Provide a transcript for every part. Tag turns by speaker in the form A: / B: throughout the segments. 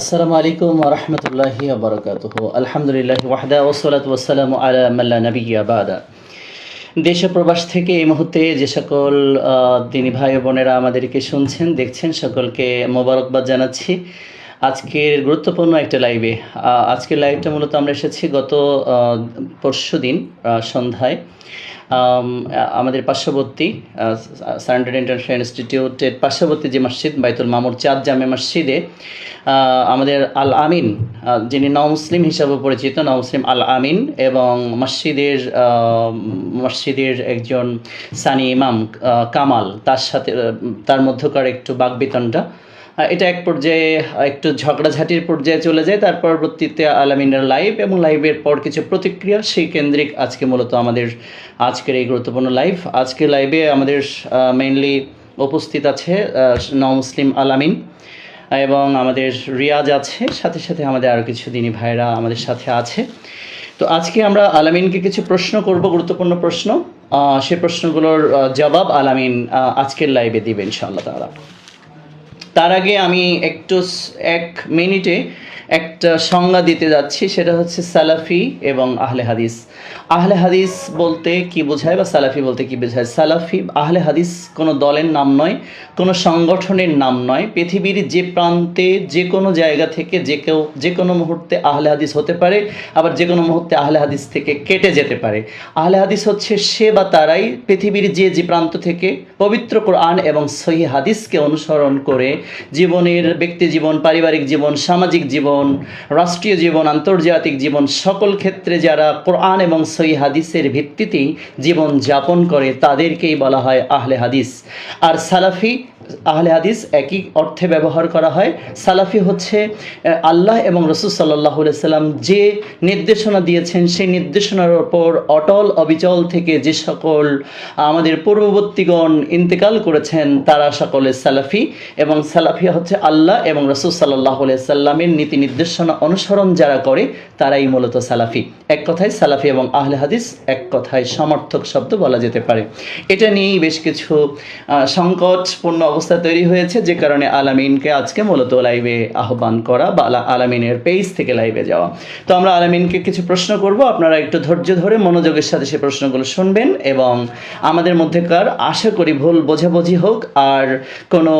A: আসসালামু আলাইকুম ওয়া রাহমাতুল্লাহি ওয়া বারাকাতুহু। আলহামদুলিল্লাহি ওয়াহদা ওয়াসসালাতু ওয়াসসালামু আলা মান লা নাবিয়্যা বা'দা। দেশ ও প্রবাস থেকে এই মুহূর্তে যে সকল দিনী ভাই ও বোনেরা আমাদেরকে শুনছেন, দেখছেন, সকলকে মোবারকবাদ জানাচ্ছি। আজকের গুরুত্বপূর্ণ একটা লাইভে। আজকের লাইভটা মূলত আমরা এসেছি গত পরশুদিন সন্ধ্যায় আমাদের পার্শ্ববর্তী সারেন্ডার ইন্টারন্যাশনাল ইনস্টিটিউটের পার্শ্ববর্তী যে মসজিদ বাইতুল মামুর চাঁদ জামে মসজিদে আমাদের আল আমিন, যিনি নও-মুসলিম হিসাবে পরিচিত, নও-মুসলিম আল আমিন, এবং মসজিদের একজন সানি ইমাম কামাল, তার সাথে তার মধ্যকার একটু বাকবিতণ্ডা, এটা এক পর্যায়ে একটু ঝগড়াঝাটির পর্যায়ে চলে যায়। তার পরবর্তীতে আল আমিনের লাইভ এবং লাইভের পর কিছু প্রতিক্রিয়া, সেই কেন্দ্রিক আজকে মূলত আমাদের আজকের এই গুরুত্বপূর্ণ লাইভ। আজকের লাইভে আমাদের মেইনলি উপস্থিত আছে নও-মুসলিম আল আমিন এবং আমাদের রিয়াজ আছে, সাথে সাথে আমাদের আরও কিছু দিনী ভাইরা আমাদের সাথে আছে। তো আজকে আমরা আল আমিনকে কিছু প্রশ্ন করব, গুরুত্বপূর্ণ প্রশ্ন। সেই প্রশ্নগুলোর জবাব আল আমিন আজকের লাইভে দিবে ইনশাআল্লাহ তাআলা। তার আগে আমি এক মিনিটে একটা সংজ্ঞা দিতে যাচ্ছি, সেটা হচ্ছে সালাফি এবং আহলে হাদিস। আহলে হাদিস বলতে কি বোঝায় বা সালাফি বলতে কি বোঝায়? সালাফি, আহলে হাদিস কোনো দলের নাম নয়, কোনো সংগঠনের নাম নয়। পৃথিবীর যে প্রান্তে, যে কোনো জায়গা থেকে কেউ যে কোনো মুহূর্তে আহলে হাদিস হতে পারে, আবার যে কোনো মুহূর্তে আহলে হাদিস থেকে কেটে যেতে পারে। আহলে হাদিস হচ্ছে সে বা তারাই পৃথিবীর যে প্রান্ত থেকে পবিত্র কোরআন এবং সহিহ হাদিসকে অনুসরণ করে জীবনের, ব্যক্তি জীবন, পারিবারিক জীবন, সামাজিক জীবন, রাষ্ট্রীয় জীবন, আন্তর্জাতিক জীবন, সকল ক্ষেত্রে যারা কোরআন এবং সহিহ হাদিসের ভিত্তিতেই জীবন যাপন করে তাদেরকেই বলা হয় আহলে হাদিস। আর সালাফি, আহলে হাদিস একই অর্থে ব্যবহার করা হয়। সালাফি হচ্ছে আল্লাহ এবং রাসূল সাল্লাল্লাহু আলাইহি সাল্লাম যে নির্দেশনা দিয়েছেন সেই নির্দেশনার ওপর অটল অবিচল থেকে যে সকল আমাদের পূর্ববর্তীগণ ইন্তেকাল করেছেন তারা সকলে সালাফি। এবং সালাফি হচ্ছে আল্লাহ এবং রাসূল সাল্লাল্লাহু আলাইহি সাল্লামের নীতি নির্দেশনা অনুসরণ যারা করে তারাই মূলত সালাফি। এক কথায় সালাফি এবং আহলে হাদিস এক কথায় সমর্থক শব্দ বলা যেতে পারে। এটা নিয়েই বেশ কিছু সংকটপূর্ণ অবস্থা তৈরি হয়েছে, যে কারণে আল আমিনকে আজকে মূলত লাইভে আহ্বান করা বা আল আমিনের পেজ থেকে লাইভে যাওয়া। তো আমরা আল আমিনকে কিছু প্রশ্ন করব, আপনারা একটু ধৈর্য ধরে মনোযোগের সাথে সেই প্রশ্নগুলো শুনবেন এবং আমাদের মধ্যেকার আশা করি ভুল বোঝাবুঝি হোক আর কোনো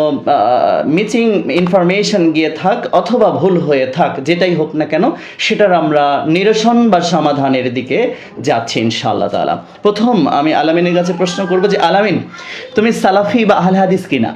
A: মিসিং ইনফরমেশন গিয়ে থাক অথবা ভুল হয়ে থাক, যেটাই হোক না কেন সেটার আমরা নিরসন বা সমাধানের দিকে যাচ্ছি ইনশাআল্লাহ তাআলা। প্রথম আমি আল আমিনের কাছে প্রশ্ন করব যে আল আমিন, তুমি সালাফি বা আহলে হাদিস কিনা?